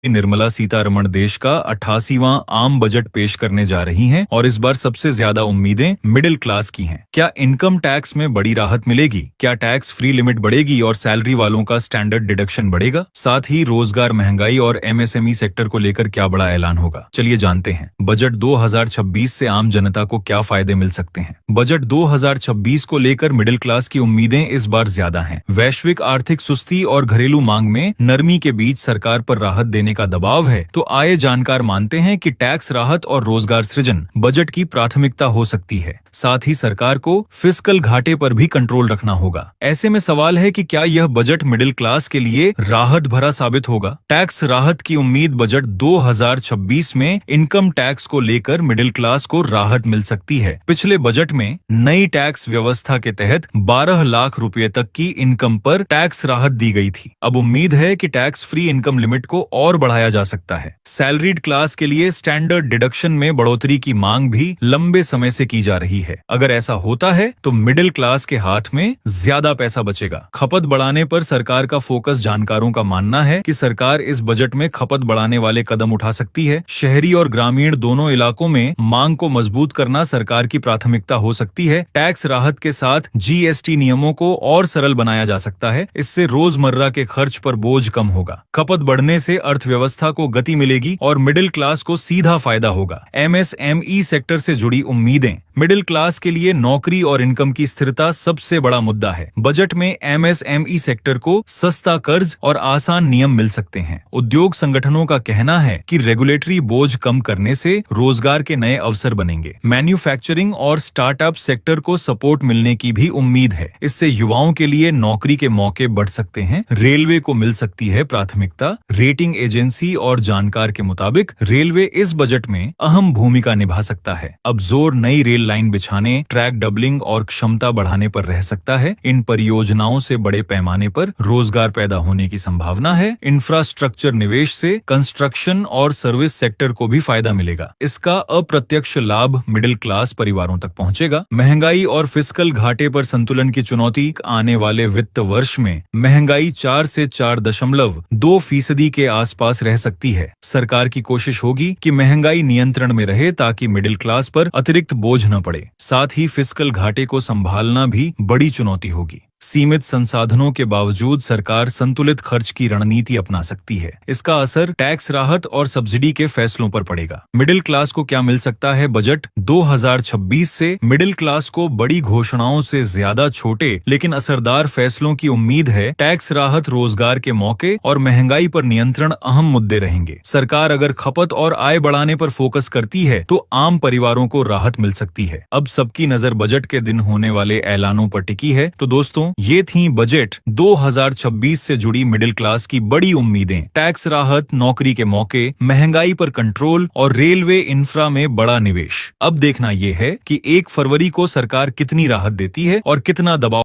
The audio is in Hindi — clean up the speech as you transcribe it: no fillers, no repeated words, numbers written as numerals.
निर्मला सीतारमण देश का 88वां आम बजट पेश करने जा रही हैं और इस बार सबसे ज्यादा उम्मीदें मिडिल क्लास की हैं। क्या इनकम टैक्स में बड़ी राहत मिलेगी? क्या टैक्स फ्री लिमिट बढ़ेगी और सैलरी वालों का स्टैंडर्ड डिडक्शन बढ़ेगा? साथ ही रोजगार, महंगाई और एमएसएमई सेक्टर को लेकर क्या बड़ा ऐलान होगा? चलिए जानते हैं बजट 2026 से आम जनता को क्या फायदे मिल सकते हैं। बजट 2026 को लेकर मिडिल क्लास की उम्मीदें इस बार ज्यादा हैं। वैश्विक आर्थिक सुस्ती और घरेलू मांग में नरमी के बीच सरकार पर राहत देने का दबाव है, तो आए जानकार मानते हैं कि टैक्स राहत और रोजगार सृजन बजट की प्राथमिकता हो सकती है। साथ ही सरकार को फिस्कल घाटे पर भी कंट्रोल रखना होगा। ऐसे में सवाल है कि क्या यह बजट मिडिल क्लास के लिए राहत भरा साबित होगा? टैक्स राहत की उम्मीद बजट 2026 में इनकम टैक्स को लेकर मिडिल क्लास को राहत मिल सकती है। पिछले बजट में नई टैक्स व्यवस्था के तहत 12 लाख रुपए तक की इनकम पर टैक्स राहत दी गई थी। अब उम्मीद है कि टैक्स फ्री इनकम लिमिट को और बढ़ाया जा सकता है। सैलरीड क्लास के लिए स्टैंडर्ड डिडक्शन में बढ़ोतरी की मांग भी लंबे समय से की जा रही है। अगर ऐसा होता है तो मिडिल क्लास के हाथ में ज्यादा पैसा बचेगा। खपत बढ़ाने पर सरकार का फोकस। जानकारों का मानना है कि सरकार इस बजट में खपत बढ़ाने वाले कदम उठा सकती है। शहरी और ग्रामीण दोनों इलाकों में मांग को मजबूत करना सरकार की प्राथमिकता हो सकती है। टैक्स राहत के साथ जीएसटी नियमों को और सरल बनाया जा सकता है। इससे रोजमर्रा के खर्च पर बोझ कम होगा। खपत बढ़ने से अर्थव्यवस्था को गति मिलेगी और मिडिल क्लास को सीधा फायदा होगा। एमएसएमई सेक्टर से जुड़ी उम्मीदें। मिडिल क्लास के लिए नौकरी और इनकम की स्थिरता सबसे बड़ा मुद्दा है। बजट में एमएसएमई सेक्टर को सस्ता कर्ज और आसान नियम मिल सकते हैं। उद्योग संगठनों का कहना है कि रेगुलेटरी बोझ कम करने से रोजगार के नए अवसर बनेंगे। मैन्युफैक्चरिंग और स्टार्टअप सेक्टर को सपोर्ट मिलने की भी उम्मीद है। इससे युवाओं के लिए नौकरी के मौके बढ़ सकते हैं। रेलवे को मिल सकती है प्राथमिकता। रेटिंग एजेंसी और जानकार के मुताबिक रेलवे इस बजट में अहम भूमिका निभा सकता है। अब जोर नई रेल लाइन बिछाने, ट्रैक डबलिंग और क्षमता बढ़ाने पर रह सकता है। इन परियोजनाओं से बड़े पैमाने पर रोजगार पैदा होने की संभावना है। इंफ्रास्ट्रक्चर निवेश से कंस्ट्रक्शन और सर्विस सेक्टर को भी फायदा मिलेगा। इसका अप्रत्यक्ष लाभ मिडिल क्लास परिवारों तक पहुंचेगा। महंगाई और फिस्कल घाटे पर संतुलन की चुनौती। आने वाले वित्त वर्ष में महंगाई 4 से 4.2% के आसपास रह सकती है। सरकार की कोशिश होगी कि महंगाई नियंत्रण में रहे ताकि मिडिल क्लास पर अतिरिक्त बोझ न पड़े। साथ ही फिस्कल घाटे को संभालना भी बड़ी चुनौती होगी। सीमित संसाधनों के बावजूद सरकार संतुलित खर्च की रणनीति अपना सकती है। इसका असर टैक्स राहत और सब्सिडी के फैसलों पर पड़ेगा। मिडिल क्लास को क्या मिल सकता है? बजट 2026 से मिडिल क्लास को बड़ी घोषणाओं से ज्यादा छोटे लेकिन असरदार फैसलों की उम्मीद है। टैक्स राहत, रोजगार के मौके और महंगाई पर नियंत्रण अहम मुद्दे रहेंगे। सरकार अगर खपत और आय बढ़ाने पर फोकस करती है तो आम परिवारों को राहत मिल सकती है। अब सबकी नजर बजट के दिन होने वाले ऐलानों पर टिकी है। तो दोस्तों, ये थी बजट 2026 से जुड़ी मिडिल क्लास की बड़ी उम्मीदें। टैक्स राहत, नौकरी के मौके, महंगाई पर कंट्रोल और रेलवे इंफ्रा में बड़ा निवेश। अब देखना यह है कि 1 फरवरी को सरकार कितनी राहत देती है और कितना दबाव